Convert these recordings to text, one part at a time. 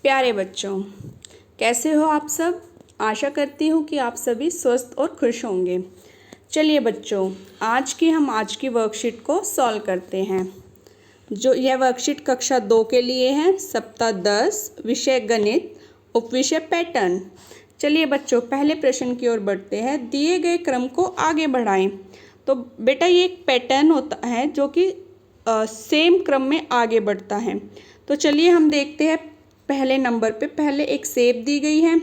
प्यारे बच्चों, कैसे हो आप सब। आशा करती हूँ कि आप सभी स्वस्थ और खुश होंगे। चलिए बच्चों, आज की वर्कशीट को सॉल्व करते हैं। जो यह वर्कशीट कक्षा 2 के लिए है, सप्ताह 10, विषय गणित, उपविषय पैटर्न। चलिए बच्चों, पहले प्रश्न की ओर बढ़ते हैं। दिए गए क्रम को आगे बढ़ाएं। तो बेटा, ये एक पैटर्न होता है जो कि सेम क्रम में आगे बढ़ता है। तो चलिए हम देखते हैं। पहले नंबर पे पहले एक सेब दी गई है,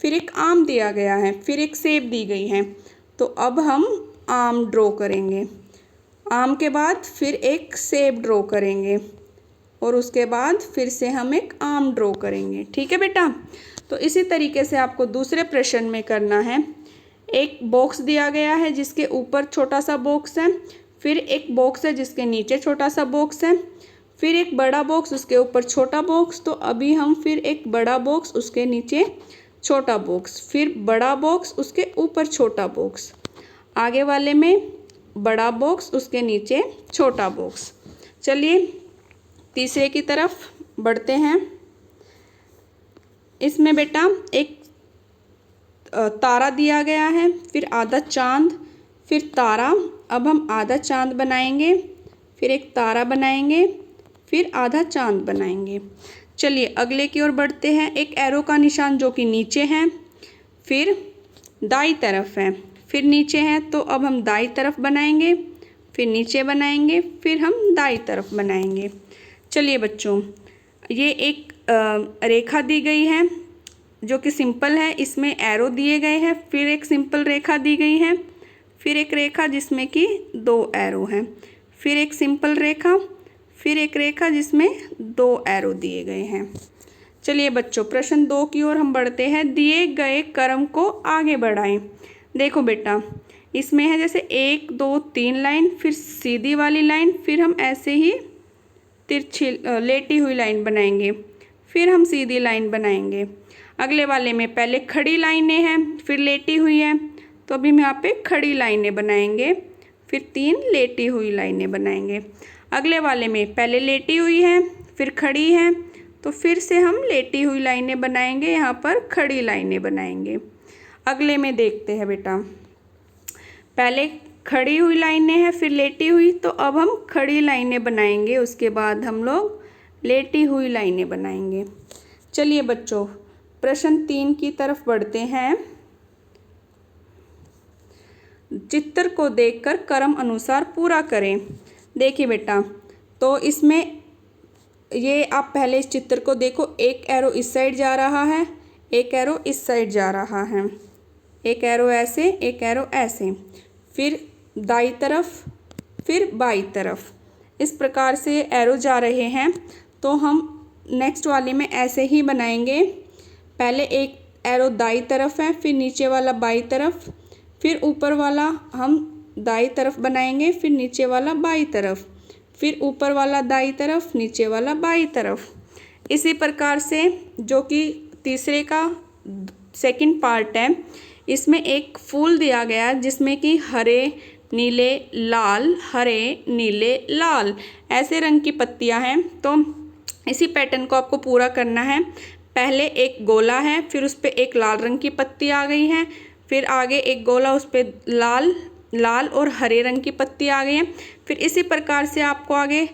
फिर एक आम दिया गया है, फिर एक सेब दी गई है। तो अब हम आम ड्रॉ करेंगे। आम के बाद फिर एक सेब ड्रॉ करेंगे और उसके बाद फिर से हम एक आम ड्रॉ करेंगे। ठीक है बेटा। तो इसी तरीके से आपको दूसरे प्रश्न में करना है। एक बॉक्स दिया गया है जिसके ऊपर छोटा सा बॉक्स है, फिर एक बॉक्स है जिसके नीचे छोटा सा बॉक्स है, फिर एक बड़ा बॉक्स, उसके ऊपर छोटा बॉक्स। तो अभी हम फिर एक बड़ा बॉक्स, उसके नीचे छोटा बॉक्स, फिर बड़ा बॉक्स, उसके ऊपर छोटा बॉक्स, आगे वाले में बड़ा बॉक्स, उसके नीचे छोटा बॉक्स। चलिए तीसरे की तरफ बढ़ते हैं। इसमें बेटा एक तारा दिया गया है, फिर आधा चांद, फिर तारा। अब हम आधा चांद बनाएंगे, फिर एक तारा बनाएंगे, फिर आधा चांद बनाएंगे। चलिए अगले की ओर बढ़ते हैं। एक एरो का निशान जो कि नीचे है, फिर दाई तरफ है, फिर नीचे है। तो अब हम दाई तरफ बनाएंगे, फिर नीचे बनाएंगे, फिर हम दाई तरफ बनाएंगे। चलिए बच्चों, ये एक रेखा दी गई है जो कि सिंपल है। इसमें एरो दिए गए हैं, फिर एक सिंपल रेखा दी गई है, फिर एक रेखा जिसमें कि 2 एरो हैं, फिर एक सिंपल रेखा, फिर एक रेखा जिसमें 2 एरो दिए गए हैं। चलिए बच्चों, प्रश्न 2 की ओर हम बढ़ते हैं। दिए गए क्रम को आगे बढ़ाएं। देखो बेटा, इसमें है जैसे 1 2 3 लाइन, फिर सीधी वाली लाइन, फिर हम ऐसे ही तिरछी लेटी हुई लाइन बनाएंगे, फिर हम सीधी लाइन बनाएंगे। अगले वाले में पहले खड़ी लाइनें हैं, फिर लेटी हुई है। तो अभी हम यहाँ पे खड़ी लाइनें बनाएंगे, फिर 3 लेटी हुई लाइनें बनाएंगे। अगले वाले में पहले लेटी हुई है, फिर खड़ी है, तो फिर से हम लेटी हुई लाइनें बनाएंगे, यहाँ पर खड़ी लाइनें बनाएंगे। अगले में देखते हैं बेटा, पहले खड़ी हुई लाइनें हैं, फिर लेटी हुई। तो अब हम खड़ी लाइनें बनाएंगे, उसके बाद हम लोग लेटी हुई लाइनें बनाएंगे। चलिए बच्चों, प्रश्न 3 की तरफ बढ़ते हैं। चित्र को देखकर क्रम अनुसार पूरा करें। देखिए बेटा, तो इसमें ये आप पहले इस चित्र को देखो। एक एरो इस साइड जा रहा है, एक एरो इस साइड जा रहा है, एक एरो ऐसे, एक एरो ऐसे, फिर दाई तरफ, फिर बाई तरफ। इस प्रकार से एरो जा रहे हैं। तो हम नेक्स्ट वाली में ऐसे ही बनाएंगे। पहले एक एरो दाई तरफ है, फिर नीचे वाला बाई तरफ, फिर ऊपर वाला हम दाई तरफ बनाएंगे, फिर नीचे वाला बाई तरफ, फिर ऊपर वाला दाई तरफ, नीचे वाला बाई तरफ। इसी प्रकार से जो कि तीसरे का सेकंड पार्ट है, इसमें एक फूल दिया गया जिसमें कि हरे नीले लाल, हरे नीले लाल, ऐसे रंग की पत्तियां हैं। तो इसी पैटर्न को आपको पूरा करना है। पहले एक गोला है, फिर उस पर एक लाल रंग की पत्ती आ गई है, फिर आगे एक गोला, उस पर लाल और हरे रंग की पत्ती आ गई है। फिर इसी प्रकार से आपको आगे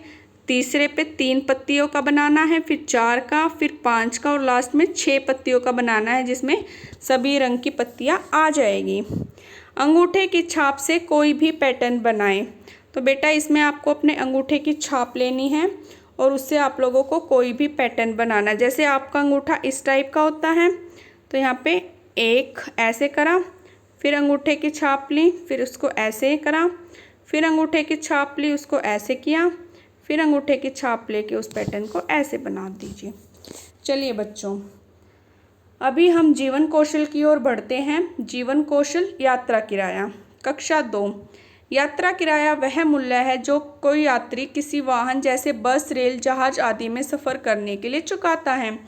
तीसरे पे 3 पत्तियों का बनाना है, फिर 4 का, फिर 5 का और लास्ट में 6 पत्तियों का बनाना है, जिसमें सभी रंग की पत्तियां आ जाएगी। अंगूठे की छाप से कोई भी पैटर्न बनाएं। तो बेटा, इसमें आपको अपने अंगूठे की छाप लेनी है और उससे आप लोगों को कोई भी पैटर्न बनाना। जैसे आपका अंगूठा इस टाइप का होता है, तो यहाँ पे एक ऐसे करा, फिर अंगूठे की छाप ली, फिर उसको ऐसे करा, फिर अंगूठे की छाप ली, उसको ऐसे किया, फिर अंगूठे की छाप लेके उस पैटर्न को ऐसे बना दीजिए। चलिए बच्चों, अभी हम जीवन कौशल की ओर बढ़ते हैं। जीवन कौशल यात्रा किराया, कक्षा 2। यात्रा किराया वह मूल्य है जो कोई यात्री किसी वाहन जैसे बस, रेल, जहाज आदि में सफ़र करने के लिए चुकाता है।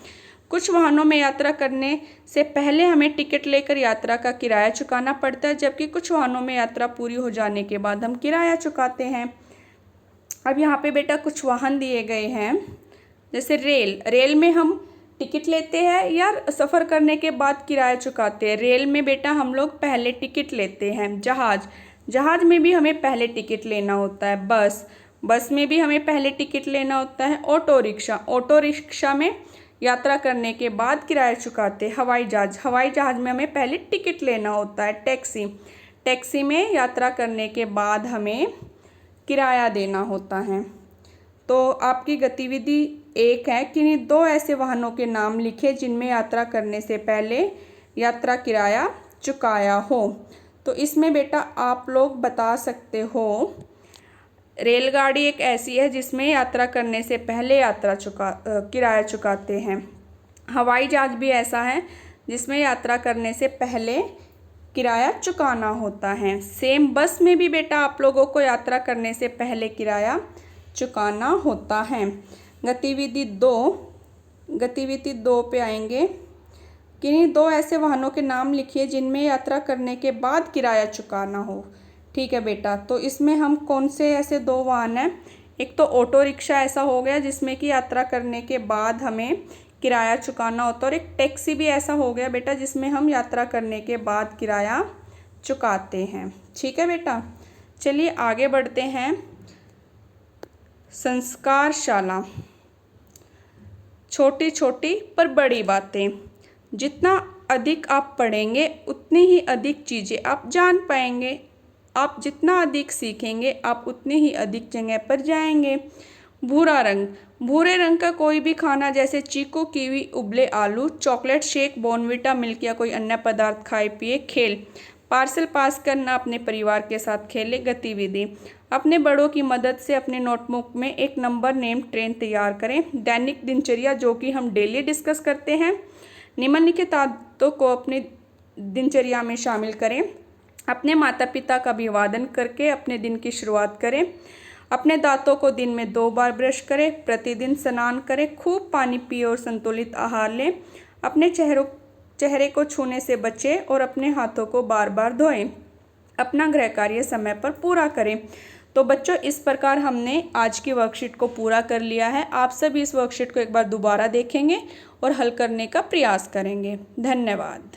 कुछ वाहनों में यात्रा करने से पहले हमें टिकट लेकर यात्रा का किराया चुकाना पड़ता है, जबकि कुछ वाहनों में यात्रा पूरी हो जाने के बाद हम किराया चुकाते हैं। अब यहाँ पे बेटा कुछ वाहन दिए गए हैं, जैसे रेल में हम टिकट लेते हैं या सफ़र करने के बाद किराया चुकाते हैं? रेल में बेटा हम लोग पहले टिकट लेते हैं। जहाज़ में भी हमें पहले टिकट लेना होता है। बस में भी हमें पहले टिकट लेना होता है। ऑटो रिक्शा में यात्रा करने के बाद किराया चुकाते हैं। हवाई जहाज़ में हमें पहले टिकट लेना होता है। टैक्सी में यात्रा करने के बाद हमें किराया देना होता है। तो आपकी गतिविधि 1 है, किन्हीं 2 ऐसे वाहनों के नाम लिखे जिनमें यात्रा करने से पहले यात्रा किराया चुकाया हो। तो इसमें बेटा आप लोग बता सकते हो, रेलगाड़ी एक ऐसी है जिसमें यात्रा करने से पहले किराया चुकाते हैं। हवाई जहाज़ भी ऐसा है जिसमें यात्रा करने से पहले किराया चुकाना होता है। सेम बस में भी बेटा आप लोगों को यात्रा करने से पहले किराया चुकाना होता है। गतिविधि 2 पे आएंगे। किन्हीं 2 ऐसे वाहनों के नाम लिखिए जिनमें यात्रा करने के बाद किराया चुकाना हो। ठीक है बेटा, तो इसमें हम कौन से ऐसे 2 वाहन हैं? एक तो ऑटो रिक्शा ऐसा हो गया जिसमें कि यात्रा करने के बाद हमें किराया चुकाना होता है, और एक टैक्सी भी ऐसा हो गया बेटा जिसमें हम यात्रा करने के बाद किराया चुकाते हैं। ठीक है बेटा, चलिए आगे बढ़ते हैं। संस्कारशाला। छोटी छोटी पर बड़ी बातें। जितना अधिक आप पढ़ेंगे उतनी ही अधिक चीज़ें आप जान पाएंगे। आप जितना अधिक सीखेंगे आप उतनी ही अधिक जगह पर जाएंगे। भूरे रंग का कोई भी खाना जैसे चीकू, कीवी, उबले आलू, चॉकलेट शेक, बॉर्नविटा, मिल्क या कोई अन्य पदार्थ खाए पिए। खेल, पार्सल पास करना, अपने परिवार के साथ खेले। गतिविधि, अपने बड़ों की मदद से अपने नोटबुक में एक नंबर नेम ट्रेन तैयार करें। दैनिक दिनचर्या, जो कि हम डेली डिस्कस करते हैं। निम्नलिखित आदतों को अपनी दिनचर्या में शामिल करें। अपने माता पिता का अभिवादन करके अपने दिन की शुरुआत करें। अपने दांतों को दिन में 2 बार ब्रश करें। प्रतिदिन स्नान करें। खूब पानी पिए और संतुलित आहार लें। अपने चेहरे को छूने से बचें और अपने हाथों को बार बार धोएं। अपना गृह कार्य समय पर पूरा करें। तो बच्चों, इस प्रकार हमने आज की वर्कशीट को पूरा कर लिया है। आप सभी इस वर्कशीट को एक बार दोबारा देखेंगे और हल करने का प्रयास करेंगे। धन्यवाद।